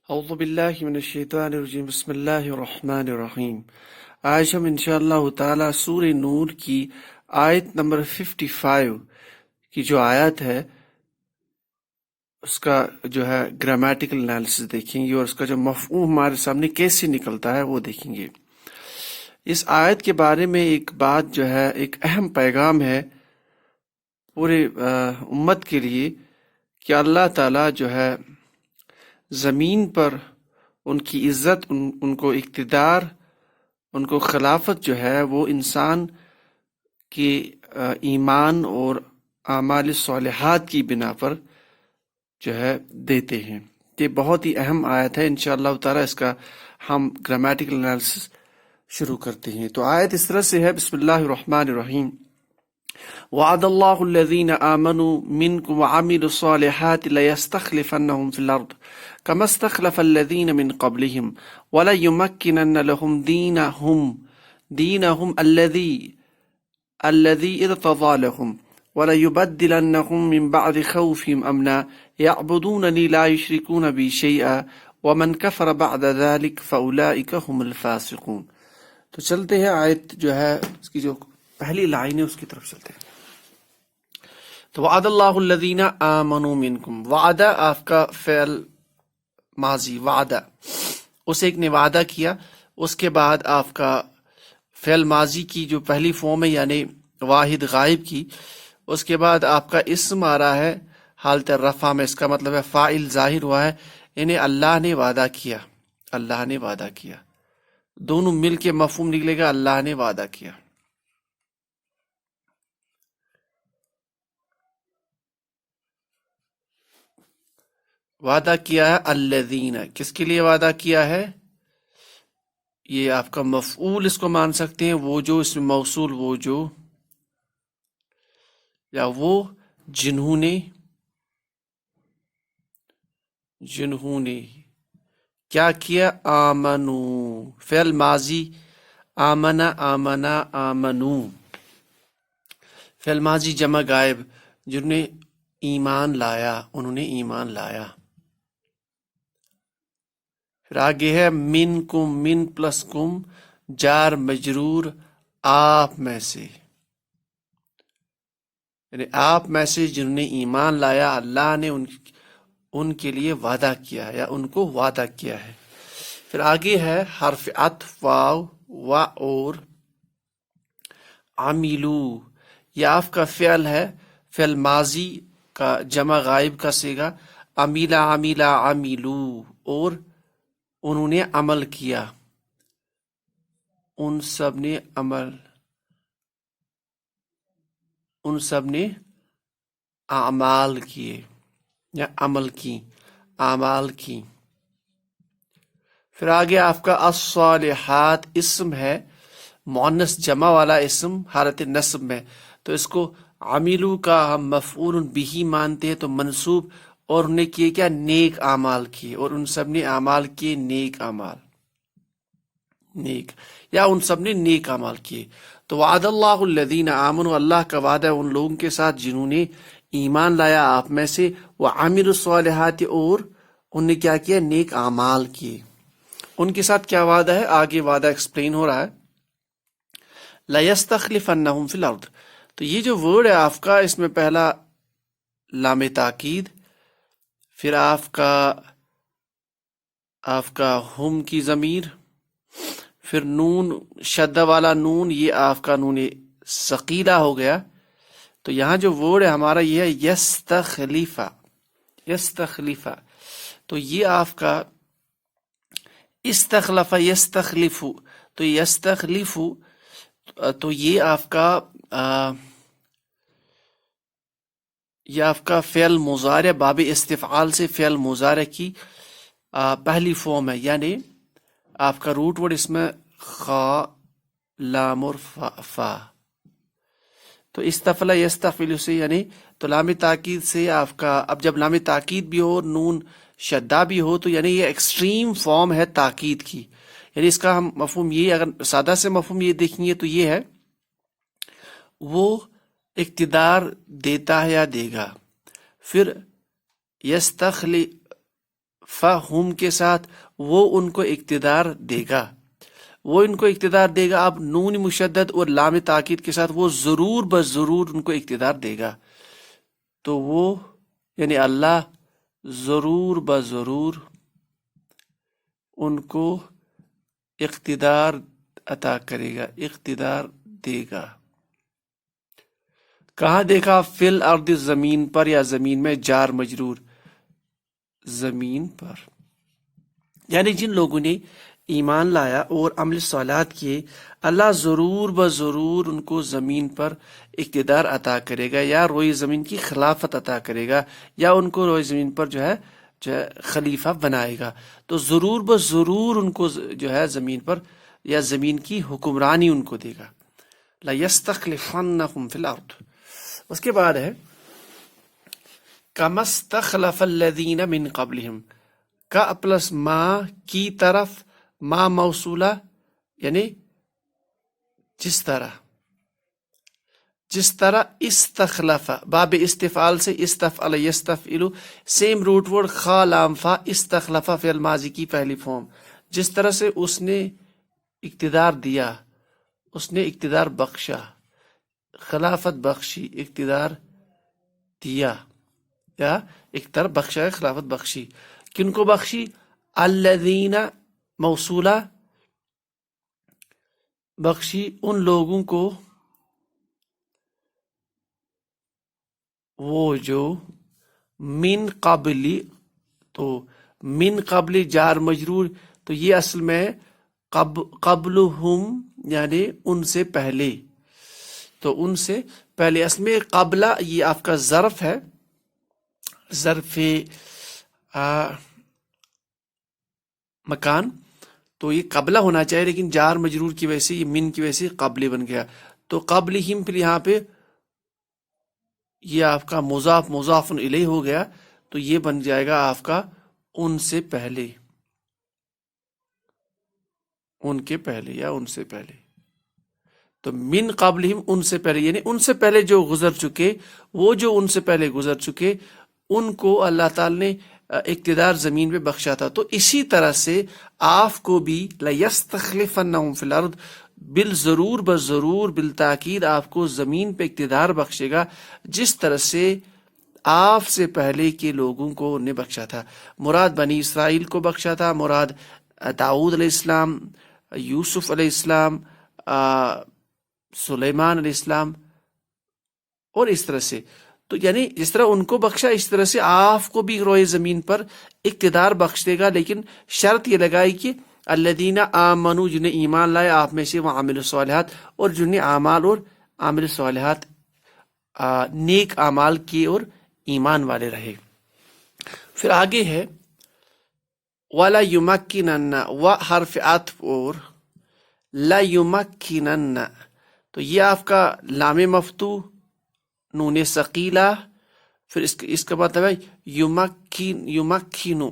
اعوذ باللہ من الشیطان الرجیم بسم اللہ الرحمن الرحیم۔ آج ہم انشاءاللہ تعالی سورہ نور کی آیت نمبر 55 کی جو آیت ہے اس کا جو ہے گرامیٹیکل انالیسس دیکھیں گے، اور اس کا جو مفہوم ہمارے سامنے کیسے نکلتا ہے وہ دیکھیں گے۔ اس آیت کے بارے میں ایک بات جو ہے، ایک اہم پیغام ہے پورے امت کے لیے کہ اللہ تعالیٰ جو ہے زمین پر ان کی عزت، ان کو اقتدار، ان کو خلافت جو ہے وہ انسان کے ایمان اور اعمال صالحات کی بنا پر جو ہے دیتے ہیں۔ یہ بہت ہی اہم آیت ہے۔ انشاءاللہ تعالی اس کا ہم گرامیٹیکل انالیسس شروع کرتے ہیں۔ تو آیت اس طرح سے ہے، بسم اللہ الرحمن الرحیم۔ وعد اللہ الذین آمنوا منکم وعملوا الصالحات لیستخلفنہم فی الارض کما استخلف الذین من قبلہم وليمکنن لهم دینہم الذی ارتضى لهم وليبدلنهم من بعد خوفهم امنا يعبدوننی لا یشرکون بی شیئا ومن کفر بعد ذلك فاولئک هم الفاسقون۔ تو چلتے ہیں آیت جو ہے اس کی جو پہلی لائن ہے اس کی طرف چلتے ہیں۔ تو وعد اللہ الذین آمنوا منکم، وعدہ آپ کا فعل ماضی، وعدہ اس ایک نے وعدہ کیا، اس کے بعد آپ کا فعل ماضی کی جو پہلی فارم ہے یعنی واحد غائب کی، اس کے بعد آپ کا اسم آ رہا ہے حالت رفع میں، اس کا مطلب ہے فاعل ظاہر ہوا ہے، یعنی اللہ نے وعدہ کیا، اللہ نے وعدہ کیا، دونوں مل کے مفہوم نکلے گا اللہ نے وعدہ کیا۔ وعدہ کیا ہے الذین، کس کے لیے وعدہ کیا ہے؟ یہ آپ کا مفعول اس کو مان سکتے ہیں، وہ جو، اس میں موصول وہ جو، یا وہ جنہوں نے کیا کیا؟ آمنو، فعل ماضی آمنا آمنا آمنو، فعل ماضی جمع غائب، جنہوں نے ایمان لایا، انہوں نے ایمان لایا۔ پھر آگے ہے من کم، من پلس کم جار مجرور، آپ میں سے، یعنی آپ میں سے جنہوں نے ایمان لایا، اللہ نے ان کے لیے وعدہ کیا ہے یا ان کو وعدہ کیا ہے۔ پھر آگے ہے حرف عطف واو و اور عملو، یہ آپ کا فعل ہے، فعل ماضی کا جمع غائب کا صیغہ، عمیلا عمیلا عملو، اور انہوں نے عمل کیا، ان سب نے اعمال کیے یا عمل کی، اعمال کی۔ پھر آگے آپ کا الصالحات اسم ہے، مؤنث جمع والا اسم حالت نصب میں، تو اس کو عملو کا ہم مفعول بہ مانتے ہیں، تو منصوب، اور انہوں نے کیے کیا؟ نیک اعمال کیے، اور ان سب نے اعمال کیے نیک اعمال، نیک، یا ان سب نے نیک اعمال کیے۔ تو وعد اللہ الذین آمنوا، اللہ کا وعدہ ہے ان لوگوں کے ساتھ جنہوں نے ایمان لایا آپ میں سے، وعملوا الصالحات، اور انہوں نے کیا کیا؟ نیک اعمال کیے۔ ان کے ساتھ کیا وعدہ ہے؟ آگے وعدہ ایکسپلین ہو رہا ہے، لَيَسْتَخْلِفَنَّهُمْ فِي الْأَرْضِ۔ تو یہ جو ورڈ ہے آپ کا، اس میں پہلا لام تاکید، پھر آپ کا ہم کی ضمیر، پھر نون شدہ والا نون، یہ آپ کا نون ثقیلہ ہو گیا۔ تو یہاں جو ورڈ ہے ہمارا یہ ہے یستخلفہ، یستخلفہ، تو یہ آپ کا استخلف یستخلف، تو یستخلف، تو یہ آپ کا فعل مضارع باب استفعال سے فعل مضارع کی پہلی فارم ہے، یعنی آپ کا روٹ ورڈ اس میں خا لام اور فا، تو استفلا یستفعل سے، یعنی تو لام تاکید سے آپ کا، اب جب لام تاکید بھی ہو، نون شدہ بھی ہو، تو یعنی یہ ایکسٹریم فارم ہے تاکید کی، یعنی اس کا ہم مفہوم یہ، اگر سادہ سے مفہوم یہ دیکھیں گے تو یہ ہے وہ اقتدار دیتا ہے یا دے گا۔ پھر فہم کے ساتھ وہ ان کو اقتدار دے گا، وہ ان کو اقتدار دے گا. اب نون مشدد اور لام تاکید کے ساتھ وہ ضرور بضرور ان کو اقتدار دے گا. تو وہ یعنی اللہ ضرور بضرور ان کو اقتدار عطا کرے گا، اقتدار دے گا. کہاں دیکھا؟ فی الارض زمین پر یا زمین میں، جار مجرور زمین پر. یعنی جن لوگوں نے ایمان لایا اور عمل صالحات کیے، اللہ ضرور بضرور ان کو زمین پر اقتدار عطا کرے گا، یا روئے زمین کی خلافت عطا کرے گا، یا ان کو روئے زمین پر جو ہے خلیفہ بنائے گا. تو ضرور بضرور ان کو جو ہے زمین پر یا زمین کی حکمرانی ان کو دے گا. لَيَسْتَخْلِفَنَّهُمْ فِي الْأَرْضِ. اس کے بعد ہے كَمَا اسْتَخْلَفَ الَّذِينَ مِنْ قَبْلِهِمْ. کا پلس ما کی طرف، ما موصولہ یعنی جس طرح استخلف، باب استفعال سے استفعل یستفعل، سیم روٹ ورڈ خا لام فا، استخلف فعل ماضی کی پہلی فارم. جس طرح سے اس نے اقتدار دیا، اس نے اقتدار بخشا، خلافت بخشی، اقتدار دیا یا اقتدار بخشا، خلافت بخشی. کن کو بخشی؟ الذین موصولہ بخشی ان لوگوں کو وہ جو من قبلی. تو من قبلی جار مجرور، تو یہ اصل میں قبلہم یعنی ان سے پہلے. تو ان سے پہلے اصل میں قبلہ یہ آپ کا ظرف ہے، ظرف مکان. تو یہ قبلہ ہونا چاہیے، لیکن جار مجرور کی وجہ سے یہ من کی وجہ سے قبل بن گیا. تو قبلہم پھر یہاں پہ یہ آپ کا مضاف مضاف الیہ ہو گیا، تو یہ بن جائے گا آپ کا ان سے پہلے، ان کے پہلے یا ان سے پہلے. تو من قبلہم ان سے پہلے، یعنی ان سے پہلے جو گزر چکے، وہ جو ان سے پہلے گزر چکے ان کو اللہ تعالی نے اقتدار زمین پہ بخشا تھا. تو اسی طرح سے آپ کو بھی لَيَسْتَخْلِفَنَّهُمْ فِي الْأَرْضِ، بالضرور بضرور بالتاکید آپ کو زمین پہ اقتدار بخشے گا، جس طرح سے آپ سے پہلے کے لوگوں کو نے بخشا تھا. مراد بنی اسرائیل کو بخشا تھا، مراد داؤد علیہ السلام، یوسف علیہ السلام، سلیمان علیہ السلام، اور اس طرح سے. تو یعنی جس طرح ان کو بخشا، اس طرح سے آپ کو بھی روئے زمین پر اقتدار بخش دے گا. لیکن شرط یہ لگائی کہ الذین آمنوا، جنہیں ایمان لائے آپ میں سے، وعملوا الصالحات، اور جنہیں اعمال اور عامل صالحات نیک اعمال کیے اور ایمان والے رہے. پھر آگے ہے وَلَا يُمَكِّنَنَّ، و حرف عطف اور لا يُمَكِّنَنَّ. تو یہ آپ کا لام مفتوح نون ثقیلہ، پھر اس کا مطلب ہے یمکینو.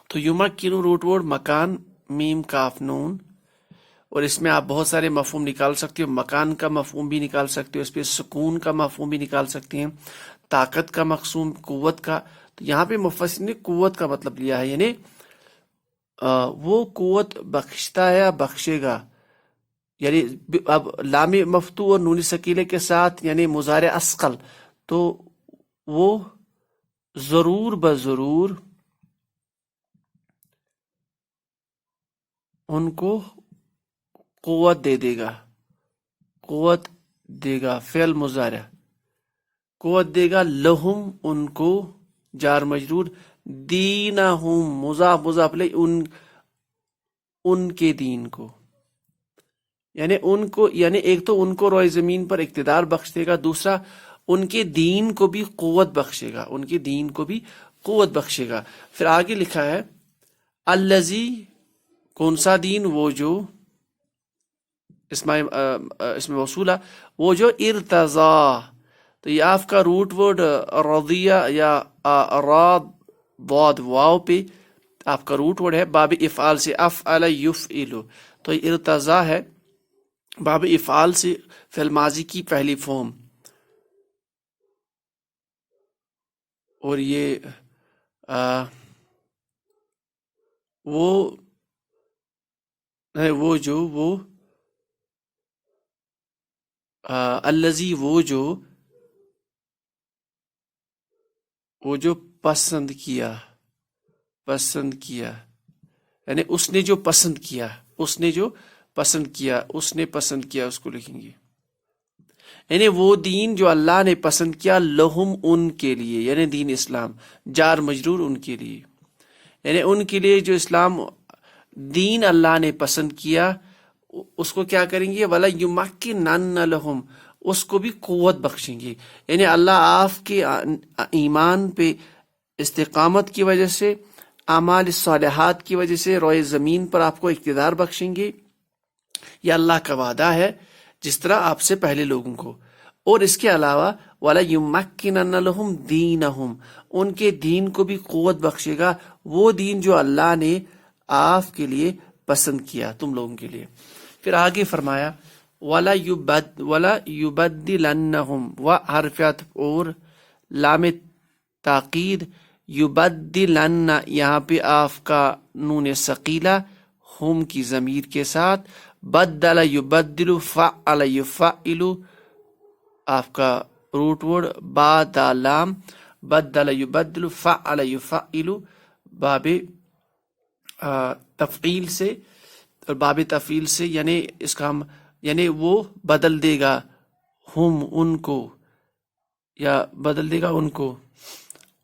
تو یمکینو روٹ ورڈ مکان، میم کاف نون، اور اس میں آپ بہت سارے مفہوم نکال سکتے ہو. مکان کا مفہوم بھی نکال سکتے ہو، اس پہ سکون کا مفہوم بھی نکال سکتے ہیں، طاقت کا مقصوم، قوت کا. تو یہاں پہ مفسر نے قوت کا مطلب لیا ہے، یعنی وہ قوت بخشتا ہے یا بخشے گا. یعنی اب لام مفتوح اور نون ثقیلے کے ساتھ یعنی مضارع اثقل، تو وہ ضرور بضرور ان کو قوت دے دے گا، قوت دے گا. فعل مضارع قوت دے گا. لہم ان کو جار مجرور، دینہم مضاف مضاف الیہ ان کے دین کو، یعنی ان کو، یعنی ایک تو ان کو روئے زمین پر اقتدار بخش دے گا، دوسرا ان کے دین کو بھی قوت بخشے گا، ان کے دین کو بھی قوت بخشے گا. پھر آگے لکھا ہے الذی، کون سا دین؟ وہ جو اس میں موصولہ، وہ جو ارتضا. تو یہ آپ کا روٹ ورڈ رضیہ یا راد ضاد واو پہ آپ کا روٹ ورڈ ہے، باب افعال سے افعل یفعل. تو یہ ارتضا ہے، باب افعال سے فعل ماضی کی پہلی فارم، اور یہ وہ ہے وہ جو وہ الذی وہ جو پسند کیا یعنی اس نے جو پسند کیا اس نے پسند کیا اس کو لکھیں گے، یعنی وہ دین جو اللہ نے پسند کیا، لہم ان کے لیے، یعنی دین اسلام، جار مجرور ان کے لیے، یعنی ان کے لیے جو اسلام دین اللہ نے پسند کیا، اس کو کیا کریں گے؟ وَلَا يُمَكِّنَنَّ لَهُمْ، اس کو بھی قوت بخشیں گے، یعنی اللہ آپ کے ایمان پہ استقامت کی وجہ سے، اعمال صالحات کی وجہ سے روئے زمین پر آپ کو اقتدار بخشیں گے، یہ اللہ کا وعدہ ہے، جس طرح آپ سے پہلے لوگوں کو۔ اور اس کے علاوہ وَلَا يُمَكِّنَنَّ لَهُمْ دِينَهُمْ، ان کے دین کو بھی قوت بخشے گا، وہ دین جو اللہ نے آپ کے لیے پسند کیا، تم لوگوں کے لیے۔ پھر آگے فرمایا وَلَا يُبَدِّلَنَّهُمْ، و حرف عطف اور لام تاکید، یبدلن، یہاں پہ آف کا نون ثقیلہ ہم کی ضمیر کے ساتھ، بدل یبدل، فعل یفعل، آپ کا روٹ ورڈ با دا لام، بدل یبدل، فعل یفعل، باب تفعیل سے، اور باب تفعیل سے یعنی اس کا ہم یعنی وہ بدل دے گا ہم ان کو، یا بدل دے گا ان کو،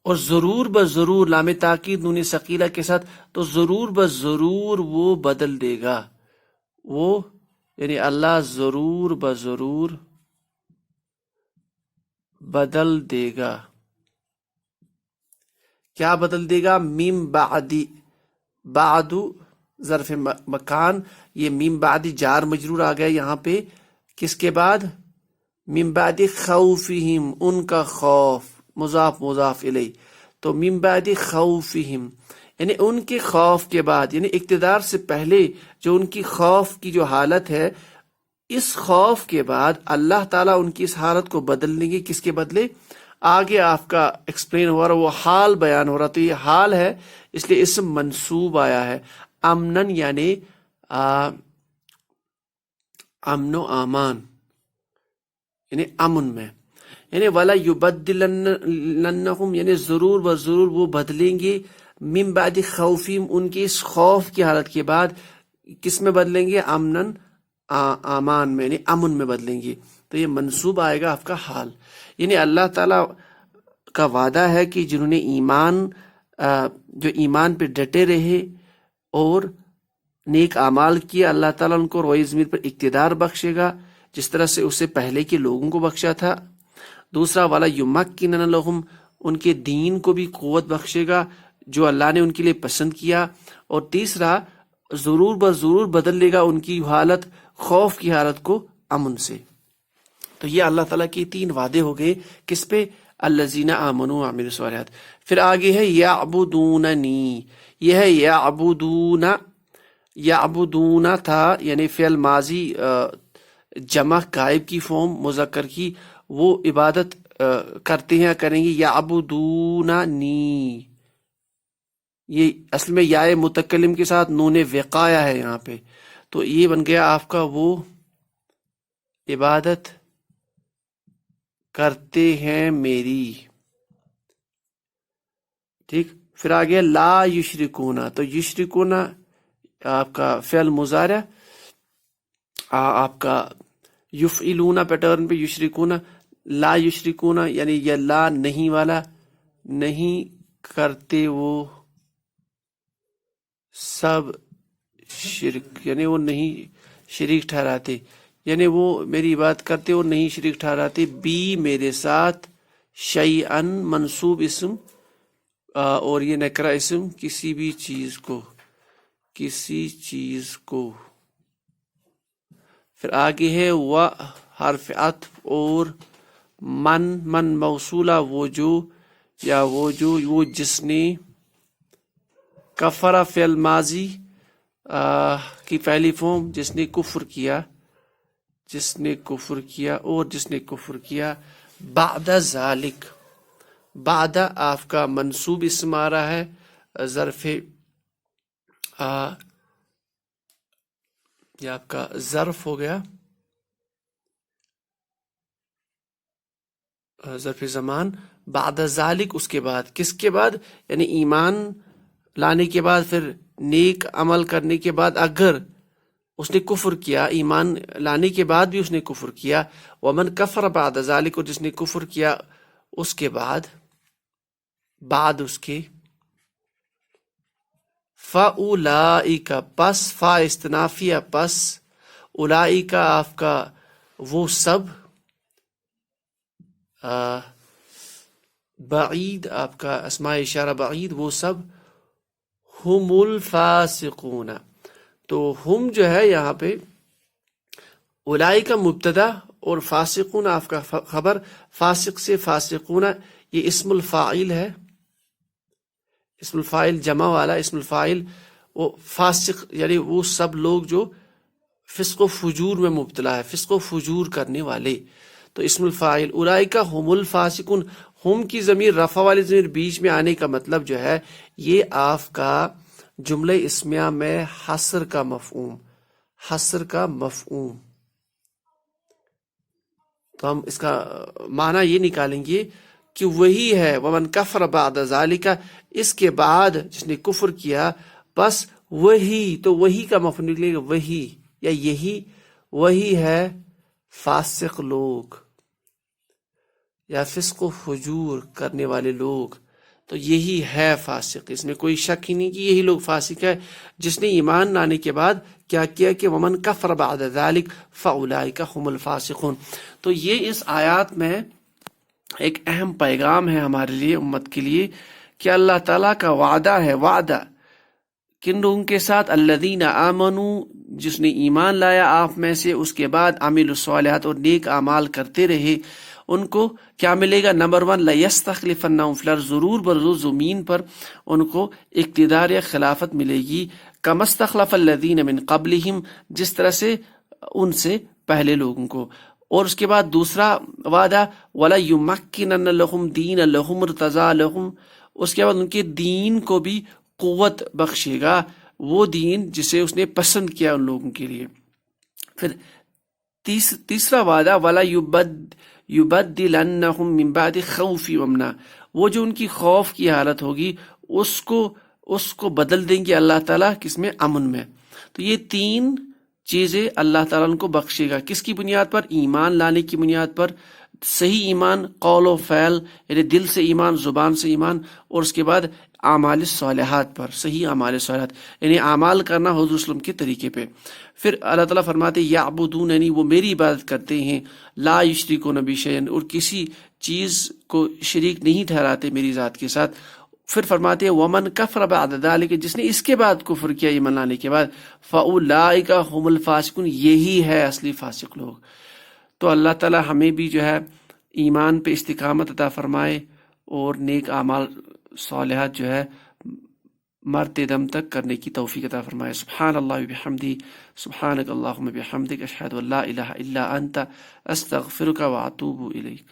اور ضرور بضرور لام تاکید نون ثقیلہ کے ساتھ، تو ضرور بضرور وہ بدل دے گا، وہ یعنی اللہ ضرور بضرور بدل دے گا۔ کیا بدل دے گا؟ میم بعدی، بعد ظرف مکان، یہ میم بعدی جار مجرور آ گیا یہاں پہ، کس کے بعد؟ میم بعد خوفہم، ان کا خوف، مضاف مضاف الیہ، تو میم بعد خوفہم یعنی ان کے خوف کے بعد، یعنی اقتدار سے پہلے جو ان کی خوف کی جو حالت ہے، اس خوف کے بعد اللہ تعالیٰ ان کی اس حالت کو بدل لیں گے، کس کے بدلے؟ آگے آپ کا ایکسپلین ہو رہا، وہ حال بیان ہو رہا، تو یہ حال ہے اس لیے اسم منصوب آیا ہے، امنن یعنی امن و امان، یعنی امن میں، یعنی وَلَا يُبَدِّلَنَّهُمْ یعنی ضرور بضرور وہ بدلیں گے، من بعد خوفہم ان کی اس خوف کی حالت کے بعد، کس میں بدلیں گے؟ امنن، امان میں، یعنی امن میں بدلیں گے، تو یہ منصوب آئے گا آپ کا حال، یعنی اللہ تعالیٰ کا وعدہ ہے کہ جنہوں نے جو ایمان پہ ڈٹے رہے اور نیک اعمال کیا، اللہ تعالیٰ ان کو روئے زمین پر اقتدار بخشے گا، جس طرح سے اس سے پہلے کے لوگوں کو بخشا تھا۔ دوسرا وَلَا يُمَكِّنَنَ لَهُمْ، ان کے دین کو بھی قوت بخشے گا جو اللہ نے ان کے لیے پسند کیا، اور تیسرا ضرور بضرور بدل لے گا ان کی حالت، خوف کی حالت کو امن سے۔ تو یہ اللہ تعالیٰ کے 3 وعدے ہو گئے، کس پہ؟ الذین آمنوا وعملوا الصالحات۔ پھر آگے ہے یعبدوننی، یہ ہے یعبدون، یعبدون تھا یعنی فعل ماضی جمع غائب کی فارم مذکر کی، وہ عبادت کرتے ہیں، کریں گے، یعبدوننی، یہ اصل میں یا متکلم کے ساتھ نون وقایا ہے یہاں پہ، تو یہ بن گیا آپ کا وہ عبادت کرتے ہیں میری، ٹھیک۔ پھر آگے لا یشرکون، تو یشرکون آپ کا فعل مضارع، آپ کا یفعلون پیٹرن پہ، یشرکون، لا یشرکون یعنی یہ لا نہیں والا، نہیں کرتے وہ سب شرک، یعنی وہ نہیں شریک ٹھہراتے، یعنی وہ میری بات کرتے وہ نہیں شریک ٹھہراتے، بی میرے ساتھ، شیئن منصوب اسم، اور یہ نکرہ اسم، کسی بھی چیز کو، کسی چیز کو۔ پھر آگے ہے و حرف عطف اور من موصولہ، وہ جو، یا وہ جس نے، کفر فعل ماضی کی پہلی فارم، جس نے کفر کیا، جس نے کفر کیا، اور جس نے کفر کیا، بعد ذالک، بعد آپ کا منصوب اسم آ رہا ہے ظرف یہ آپ کا ظرف ہو گیا، ظرف زمان، بعد ذالک اس کے بعد، کس کے بعد؟ یعنی ایمان لانے کے بعد، پھر نیک عمل کرنے کے بعد اگر اس نے کفر کیا، ایمان لانے کے بعد بھی اس نے کفر کیا، ومن کفر بعد ذالک، اور جس نے کفر کیا اس کے بعد اس کے، فَأُولَئِكَ پس، فا استنافیہ پس، اولئک آپ کا وہ سب، بعید آپ کا اسماء اشارہ بعید، وہ سب، ہم الفاسقون، تو ہم جو ہے یہاں پہ اولئک کا مبتدا اور فاسقون آپ کا خبر، فاسق سے فاسقون یہ اسم الفاعل ہے، اسم الفاعل جمع والا اسم الفاعل، وہ فاسق یعنی وہ سب لوگ جو فسق و فجور میں مبتلا ہے، فسق و فجور کرنے والے، تو اسم الفاعل اولئک ہم الفاسقون، ہم کی ضمیر رفع والی ضمیر بیچ میں آنے کا مطلب جو ہے یہ آپ کا جملہ اسمیہ میں حصر کا مفہوم، حصر کا مفہوم، تو ہم اس کا معنی یہ نکالیں گے کہ وہی ہے ومن کفر بعد ذالک، اس کے بعد جس نے کفر کیا بس وہی، تو وہی کا مفہوم نکلے گا وہی یا یہی، وہی ہے فاسق لوگ یا فسق و فجور کرنے والے لوگ، تو یہی ہے فاسق، اس میں کوئی شک ہی نہیں کہ یہی لوگ فاسق ہے، جس نے ایمان لانے کے بعد کیا کیا کہ ومن کفر بعد ذالک فاولئک هم الفاسقون۔ تو یہ اس آیات میں ایک اہم پیغام ہے ہمارے لیے، امت کے لیے، کہ اللہ تعالیٰ کا وعدہ ہے، وعدہ کن لوگوں کے ساتھ؟ الذین آمنوا، جس نے ایمان لایا آپ میں سے، اس کے بعد عملوا الصالحات اور نیک اعمال کرتے رہے، ان کو کیا ملے گا؟ نمبر 1 لَيَسْتَخْلِفَنَّهُمْ فِي الْأَرْضِ، ضرور برضو زمین پر ان کو اقتدار یا خلافت ملے گی، كَمَا اسْتَخْلَفَ الَّذِينَ مِنْ قَبْلِهِمْ، جس طرح سے ان سے پہلے لوگوں کو، اور اس کے بعد دوسرا وعدہ وَلَيُمَكِّنَنَّ لَهُمْ دِينَ لَهُمْ ارْتَضَىٰ لَهُمْ، اس کے بعد ان کے دین کو بھی قوت بخشے گا، وہ دین جسے اس نے پسند کیا ان لوگوں کے لیے۔ پھر تیسرا وعدہ وَلَا يُبَدِّلَنَّهُمْ مِنْ بَعْدِ خَوْفِ وَأَمْنًا، وہ جو ان کی خوف کی حالت ہوگی اس کو بدل دیں گے اللہ تعالیٰ کس میں؟ امن میں۔ تو یہ 3 چیزیں اللہ تعالیٰ ان کو بخشے گا، کس کی بنیاد پر؟ ایمان لانے کی بنیاد پر، صحیح ایمان قول و فعل یعنی دل سے ایمان، زبان سے ایمان، اور اس کے بعد اعمال صالحات پر، صحیح اعمال صالحات یعنی اعمال کرنا حضور صلی اللہ علیہ وسلم کے طریقے پہ۔ پھر اللہ تعالیٰ فرماتے یعبدوننی، وہ میری عبادت کرتے ہیں، لا یشرکون بی شیئا، اور کسی چیز کو شریک نہیں ٹھہراتے میری ذات کے ساتھ۔ پھر فرماتے ہیں ومن کفر بعد ذالک، جس نے اس کے بعد کفر کیا ایمان لانے کے بعد، فاولئک هم الفاسقون، یہی ہے اصلی فاسق لوگ۔ تو اللہ تعالیٰ ہمیں بھی جو ہے ایمان پہ استقامت عطا فرمائے اور نیک اعمال صالحات جو ہے مرتے دم تک کرنے کی توفیق عطا فرمائے۔ سبحان اللہ وبحمدہ، سبحانک اللہم وبحمدک، اشہد ان لا الہ الا انت، استغفرک واتوب الیک۔